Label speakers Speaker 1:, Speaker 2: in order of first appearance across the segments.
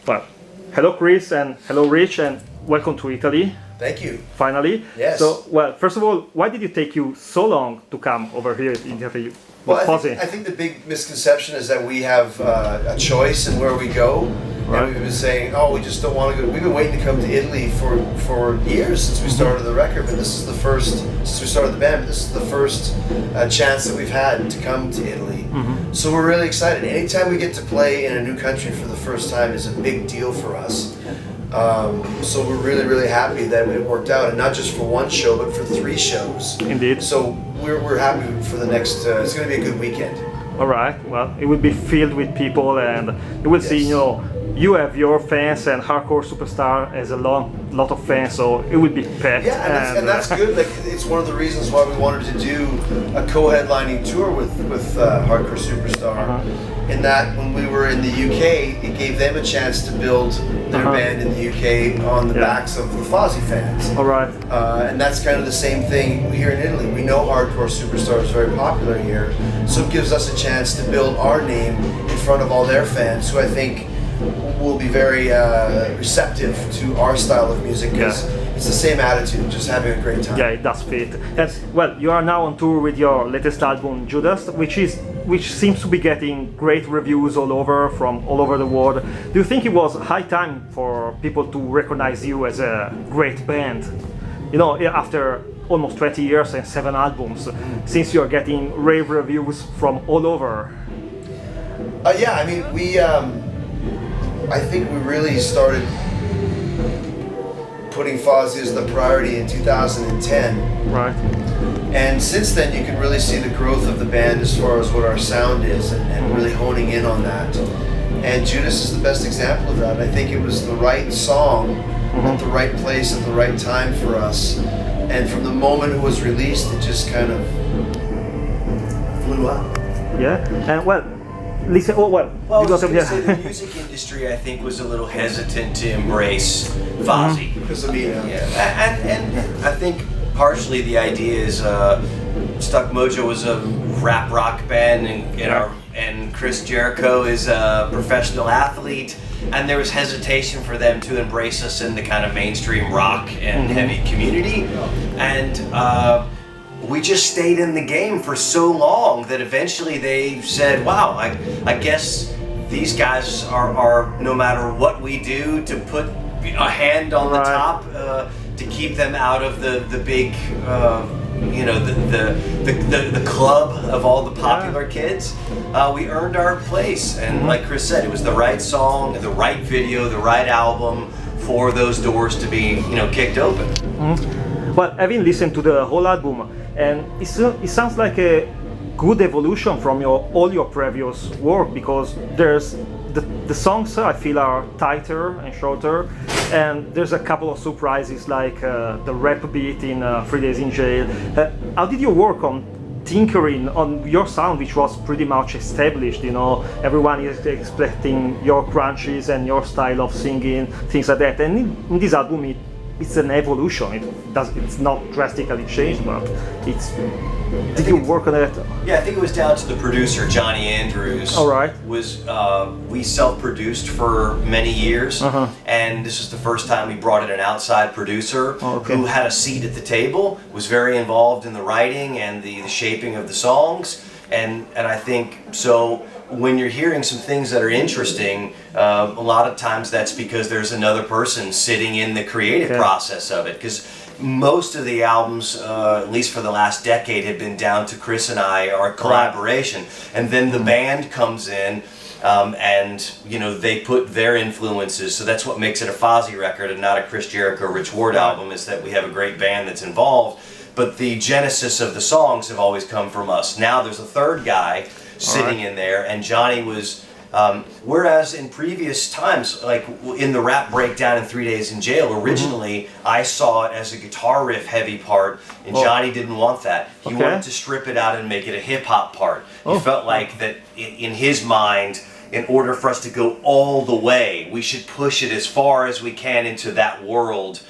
Speaker 1: Well, hello Chris and hello Rich and welcome to Italy.
Speaker 2: Thank you.
Speaker 1: Finally.
Speaker 2: Yes.
Speaker 1: So, well, first of all, why did it take you so long to come over here in Italy with Fozzy?
Speaker 2: I think the big misconception is that we have a choice in where we go.
Speaker 1: Right.
Speaker 2: And we've been saying, oh, we just don't want to go. We've been waiting to come to Italy for years since we started the record, but this is the first, since we started the band, but this is the first chance that we've had to come to Italy. So we're really excited. Anytime we get to play in a new country for the first time is a big deal for us. So we're really, really happy that it worked out, and not just for one show, but for 3 shows.
Speaker 1: Indeed.
Speaker 2: So we're happy for the next, it's going to be a good weekend.
Speaker 1: All right. Well, it will be filled with people, and you will see, you know, you have your fans, and Hardcore Superstar has a lot of fans, so it will be packed.
Speaker 2: Yeah, and that's good. Like, it's one of the reasons why we wanted to do a co-headlining tour with Hardcore Superstar. In that, when we were in the UK, it gave them a chance to build their band in the UK on the backs of the Fozzy fans.
Speaker 1: All right.
Speaker 2: And that's kind of the same thing here in Italy. We know Hardcore Superstar is very popular here, so it gives us a chance to build our name in front of all their fans, who I think will be very receptive to our style of music, because it's the same attitude, just having a great time.
Speaker 1: Yeah, it does fit. And well, you are now on tour with your latest album, Judas, which seems to be getting great reviews from all over the world. Do you think it was high time for people to recognize you as a great band? You know, after almost 20 years and 7 albums, since you're getting rave reviews from all over.
Speaker 2: Yeah, I mean, I think we really started putting Fozzy as the priority in 2010.
Speaker 1: Right.
Speaker 2: And since then, you can really see the growth of the band as far as what our sound is, and really honing in on that. And Judas is the best example of that. I think it was the right song at the right place at the right time for us. And from the moment it was released, it just kind of blew up.
Speaker 1: Yeah, and well, listen. Oh well.
Speaker 3: Well, I was going to say the music industry, I think, was a little hesitant to embrace Fozzy.
Speaker 2: Because of me,
Speaker 3: and I think partially the idea is Stuck Mojo was a rap rock band, and Chris Jericho is a professional athlete, and there was hesitation for them to embrace us in the kind of mainstream rock and heavy community, and we just stayed in the game for so long that eventually they said, wow, I guess these guys are no matter what we do, to put a hand on the top to keep them out of the big, you know, the club of all the popular kids. We earned our place, and like Chris said, it was the right song, the right video, the right album for those doors to be, you know, kicked open.
Speaker 1: Well, having listened to the whole album, and it sounds like a good evolution from all your previous work, because there's the songs I feel are tighter and shorter, and there's a couple of surprises like the rap beat in 3 Days in Jail. How did you work on tinkering on your sound, which was pretty much established? You know, everyone is expecting your crunches and your style of singing, things like that. And in this album, it's an evolution. It's not drastically changed, but it's. Did you work on it?
Speaker 3: Yeah, I think it was down to the producer, Johnny Andrews.
Speaker 1: All right.
Speaker 3: We self-produced for many years, and this was the first time we brought in an outside producer who had a seat at the table, was very involved in the writing and the shaping of the songs, and I think so. When you're hearing some things that are interesting, a lot of times that's because there's another person sitting in the creative process of it. Because most of the albums, at least for the last decade, have been down to Chris and I, our collaboration. And then the band comes in, and you know, they put their influences. So that's what makes it a Fozzy record and not a Chris Jericho or Rich Ward album, is that we have a great band that's involved. But the genesis of the songs have always come from us. Now there's a third guy sitting in there, and Johnny was, whereas in previous times, like in the rap breakdown in 3 Days in Jail, originally I saw it as a guitar riff heavy part, and Johnny didn't want that. He wanted to strip it out and make it a hip hop part. He felt like that in his mind, in order for us to go all the way, we should push it as far as we can into that world.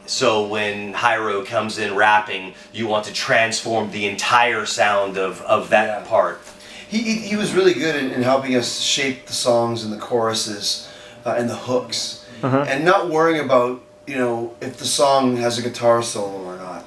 Speaker 3: So when Hyro comes in rapping, you want to transform the entire sound of that part.
Speaker 2: He was really good in helping us shape the songs and the choruses. and the hooks, and not worrying about, you know, if the song has a guitar solo or not.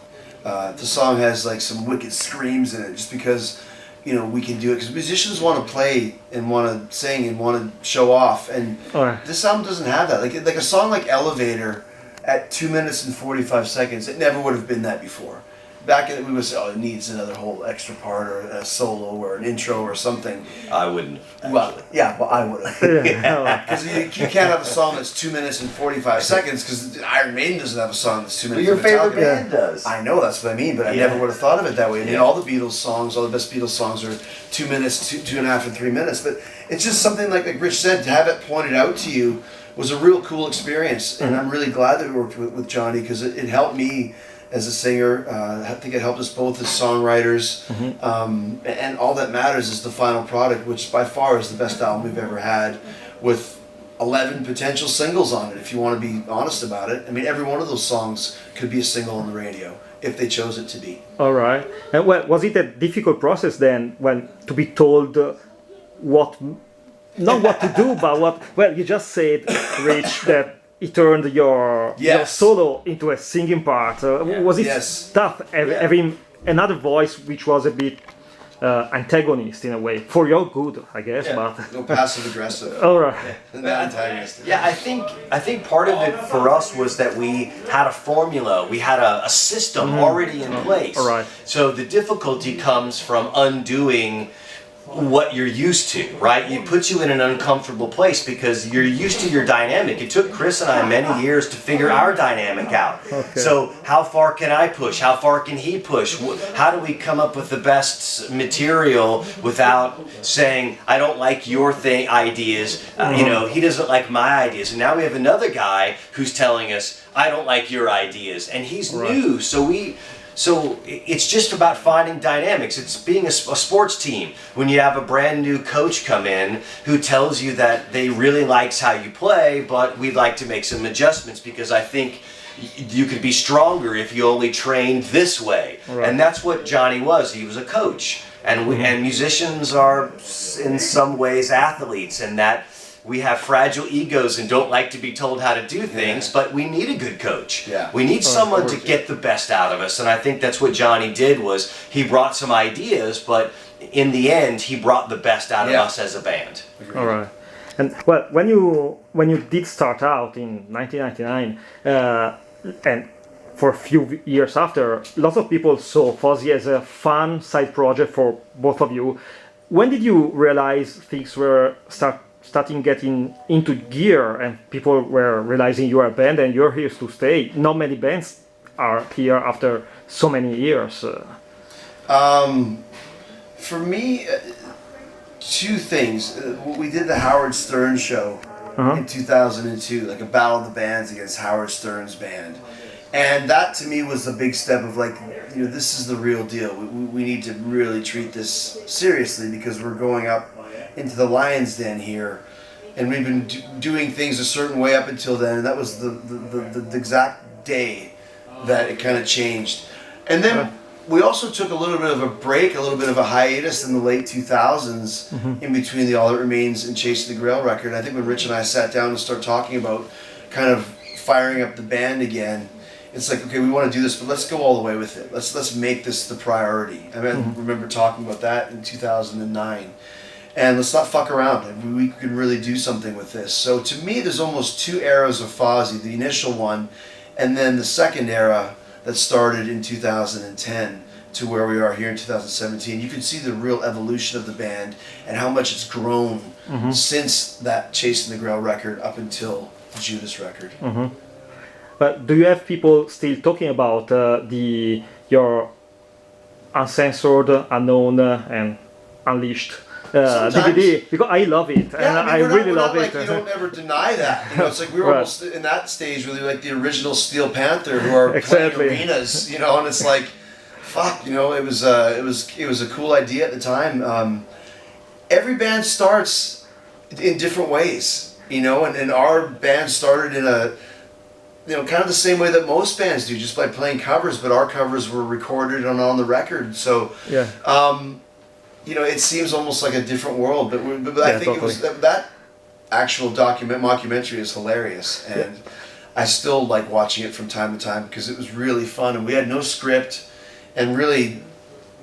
Speaker 2: If the song has like some wicked screams in it, just because, you know, we can do it, because musicians want to play and want to sing and want to show off, and this album doesn't have that. Like a song like Elevator at 2 minutes and 45 seconds, it never would have been that before. Back in, we would say, oh, it needs another whole extra part or a solo or an intro or something.
Speaker 3: I wouldn't.
Speaker 2: Well, yeah, well, I would have. Because you can't have a song that's 2 minutes and 45 seconds, because Iron Maiden doesn't have a song that's 2 minutes.
Speaker 3: But your favorite band does.
Speaker 2: I know, that's what I mean, but I never would have thought of it that way. I mean, all the Beatles songs, all the best Beatles songs are 2 minutes, 2.5 and 3 minutes. But it's just something like Rich said, to have it pointed out to you was a real cool experience. And I'm really glad that we worked with Johnny, because it helped me as a singer. I think it helped us both as songwriters, and all that matters is the final product, which by far is the best album we've ever had, with 11 potential singles on it, if you want to be honest about it. I mean, every one of those songs could be a single on the radio, if they chose it to be.
Speaker 1: All right. And well, was it a difficult process then, when to be told what, not what to do, but what, well, you just said, Rich, that it turned your solo into a singing part. Was it tough having another voice which was a bit antagonist in a way, for your good, I guess? But
Speaker 2: no, passive aggressive.
Speaker 1: All right.
Speaker 2: Not antagonist.
Speaker 3: Yeah, I think part of it for us was that we had a formula, we had a system already in place.
Speaker 1: All right.
Speaker 3: So the difficulty comes from undoing what you're used to, right? It puts you in an uncomfortable place because you're used to your dynamic. It took Chris and I many years to figure our dynamic out. Okay. So how far can I push? How far can he push? How do we come up with the best material without saying, I don't like your ideas, you know, he doesn't like my ideas. And now we have another guy who's telling us, I don't like your ideas. And he's new, so it's just about finding dynamics. It's being a sports team. When you have a brand new coach come in who tells you that they really likes how you play, but we'd like to make some adjustments because I think you could be stronger if you only trained this way. Right. And that's what Johnny was. He was a coach. And and musicians are in some ways athletes, and that we have fragile egos and don't like to be told how to do things, but we need a good coach. Yeah. We need someone to get the best out of us, and I think that's what Johnny did. Was he brought some ideas, but in the end, he brought the best out of us as a band.
Speaker 1: Agreed. All right. And well, when you did start out in 1999, and for a few years after, lots of people saw Fozzy as a fun side project for both of you. When did you realize things were starting getting into gear and people were realizing you are a band and you're here to stay? Not many bands are here after so many years.
Speaker 2: For me, two things. We did the Howard Stern show in 2002, like a battle of the bands against Howard Stern's band. And that to me was a big step of like, you know, this is the real deal. We need to really treat this seriously because we're going up into the lion's den here, and we've been doing things a certain way up until then, and that was the exact day that it kind of changed. And then we also took a little bit of a break, a little bit of a hiatus in the late 2000s in between the All That Remains and Chasing the Grail record. I think when Rich and I sat down and started talking about kind of firing up the band again, it's like, okay, we want to do this, but let's go all the way with it. Let's make this the priority. I mean, I remember talking about that in 2009. And let's not fuck around. We can really do something with this. So to me, there's almost two eras of Fozzy. The initial one, and then the second era that started in 2010 to where we are here in 2017. You can see the real evolution of the band and how much it's grown since that Chasing the Grail record up until the Judas record.
Speaker 1: But do you have people still talking about your uncensored, unknown, and unleashed DVD? Because I love it, and I really love it.
Speaker 2: You don't ever deny that. You know, it's like we were almost in that stage, really like the original Steel Panther, who are playing arenas. You know, and it's like, fuck. You know, it was a cool idea at the time. Every band starts in different ways. You know, and our band started in a, you know, kind of the same way that most bands do, just by playing covers, but our covers were recorded and on the record. So, you know, it seems almost like a different world, but I think it was that actual mockumentary is hilarious, and I still like watching it from time to time because it was really fun, and we had no script, and really,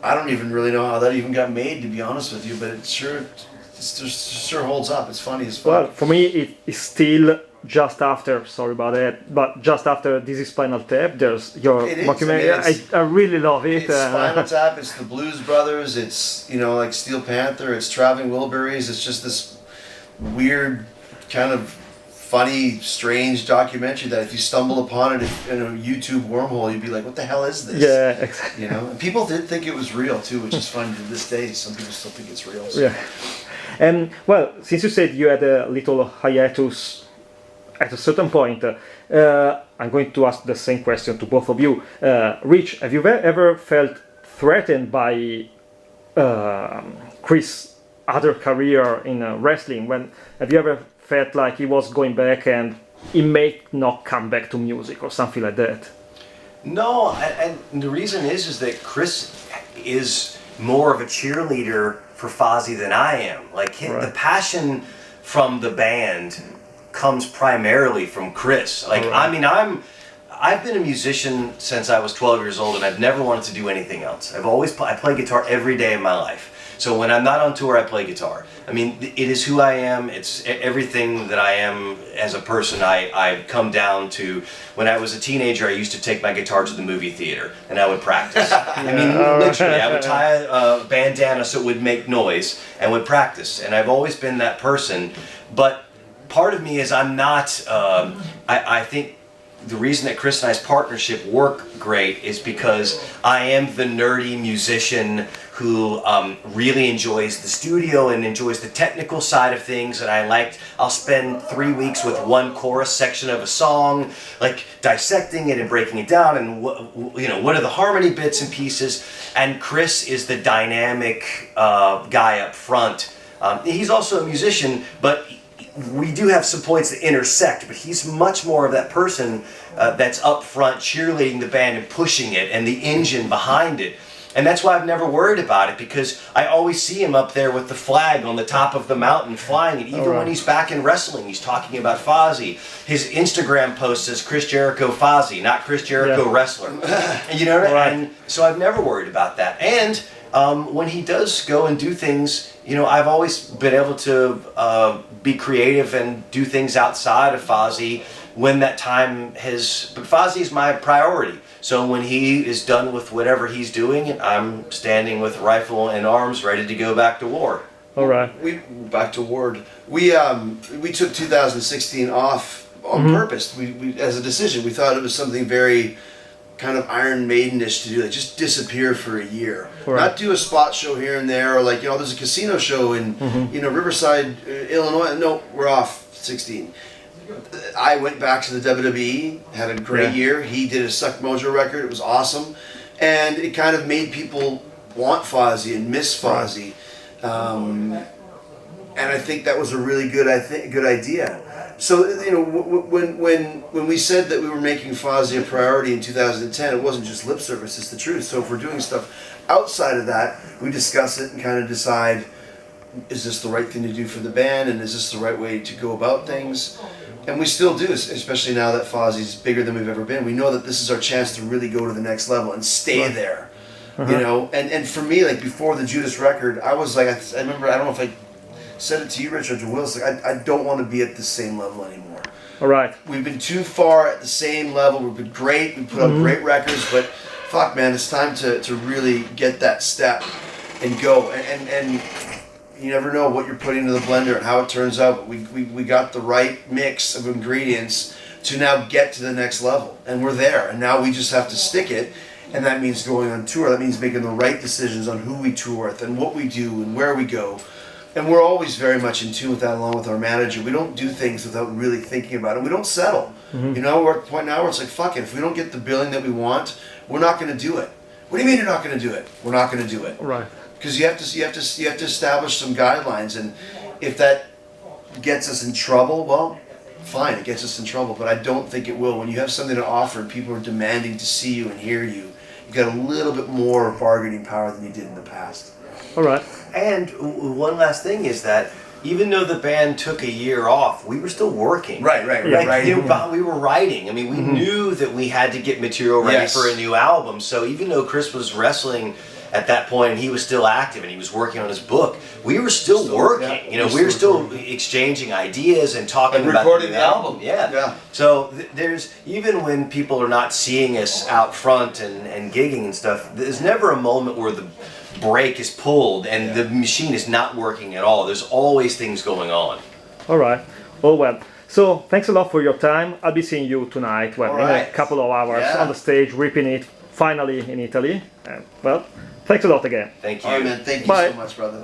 Speaker 2: I don't even really know how that even got made, to be honest with you, but it sure holds up. It's funny as fuck.
Speaker 1: Well, for me, it is still just after. Sorry about that, but just after This Is Spinal Tap, there's your documentary. I really love it.
Speaker 2: It's Spinal Tap. It's the Blues Brothers. It's like Steel Panther. It's Traveling Wilburys. It's just this weird, kind of funny, strange documentary that if you stumble upon it in a YouTube wormhole, you'd be like, "What the hell is this?"
Speaker 1: Yeah, exactly.
Speaker 2: And people did think it was real too, which is funny to this day. Some people still think it's real. So.
Speaker 1: Yeah. And well, since you said you had a little hiatus at a certain point, I'm going to ask the same question to both of you. Rich, have you ever felt threatened by Chris' other career in wrestling? Have you ever felt like he was going back and he may not come back to music or something like that?
Speaker 3: No, and the reason is that Chris is more of a cheerleader for Fozzy than I am. Like the passion from the band comes primarily from Chris. Like I mean, I've been a musician since I was 12 years old, and I've never wanted to do anything else. I play guitar every day of my life. So when I'm not on tour, I play guitar. I mean, it is who I am. It's everything that I am as a person. I come down to, when I was a teenager, I used to take my guitar to the movie theater and I would practice. I mean, literally, I would tie a bandana so it would make noise and would practice. And I've always been that person. But part of me is I'm not, I think the reason that Chris and I's partnership work great is because I am the nerdy musician who really enjoys the studio and enjoys the technical side of things, and I'll spend 3 weeks with one chorus section of a song, like dissecting it and breaking it down, and what are the harmony bits and pieces. And Chris is the dynamic guy up front. He's also a musician, but we do have some points that intersect, but he's much more of that person that's up front cheerleading the band and pushing it and the engine behind it. And that's why I've never worried about it, because I always see him up there with the flag on the top of the mountain flying it. Even when he's back in wrestling, he's talking about Fozzy. His Instagram post says Chris Jericho Fozzy, not Chris Jericho Wrestler. And you know what I mean? And so I've never worried about that. And when he does go and do things, I've always been able to be creative and do things outside of Fozzy when that time has. But Fozzy is my priority. So when he is done with whatever he's doing, I'm standing with rifle and arms, ready to go back to war.
Speaker 1: All right.
Speaker 2: Back to Ward. We took 2016 off on purpose. We as a decision. We thought it was something very kind of Iron Maiden-ish to do, like just disappear for a year, not do a spot show here and there, or like there's a casino show in Riverside, Illinois. No, we're off 16. I went back to the WWE, had a great year. He did a Stuck Mojo record. It was awesome, and it kind of made people want Fozzy and miss Fozzy, and I think that was a really good idea. So when we said that we were making Fozzy a priority in 2010, it wasn't just lip service, it's the truth. So if we're doing stuff outside of that, we discuss it and kind of decide, is this the right thing to do for the band, and is this the right way to go about things? And we still do, especially now that Fozzy's bigger than we've ever been. We know that this is our chance to really go to the next level and stay there. And for me, like before the Judas record, I was like, I remember, I don't know if I said it to you, Richard, to Will, like, I don't want to be at the same level anymore.
Speaker 1: All right.
Speaker 2: We've been too far at the same level. We've been great. We put out great records, but fuck, man, it's time to really get that step and go. And you never know what you're putting into the blender and how it turns out. But we got the right mix of ingredients to now get to the next level, and we're there. And now we just have to stick it. And that means going on tour. That means making the right decisions on who we tour with and what we do and where we go. And we're always very much in tune with that, along with our manager. We don't do things without really thinking about it. We don't settle. We're at the point now where it's like, fuck it. If we don't get the billing that we want, we're not going to do it. What do you mean you're not going to do it? We're not going to do it.
Speaker 1: Right.
Speaker 2: Because you have to establish some guidelines, and if that gets us in trouble, well, fine, it gets us in trouble. But I don't think it will. When you have something to offer and people are demanding to see you and hear you, you got a little bit more bargaining power than you did in the past.
Speaker 1: All right.
Speaker 3: And one last thing is that even though the band took a year off, we were still working.
Speaker 2: Right.
Speaker 3: We were writing. I mean, we knew that we had to get material ready for a new album. So even though Chris was wrestling at that point and he was still active and he was working on his book, we were still working.
Speaker 2: Yeah.
Speaker 3: You know, we were still exchanging ideas and talking about
Speaker 2: recording the album.
Speaker 3: Yeah. So there's, even when people are not seeing us out front and gigging and stuff, there's never a moment where the brake is pulled and the machine is not working at all. There's always things going on.
Speaker 1: All right. Oh well. So thanks a lot for your time. I'll be seeing you tonight. Well, in a couple of hours on the stage, ripping it finally in Italy. Well, thanks a lot again.
Speaker 3: Thank you.
Speaker 2: All right, man. Thank you
Speaker 1: Bye.
Speaker 2: so much, brother.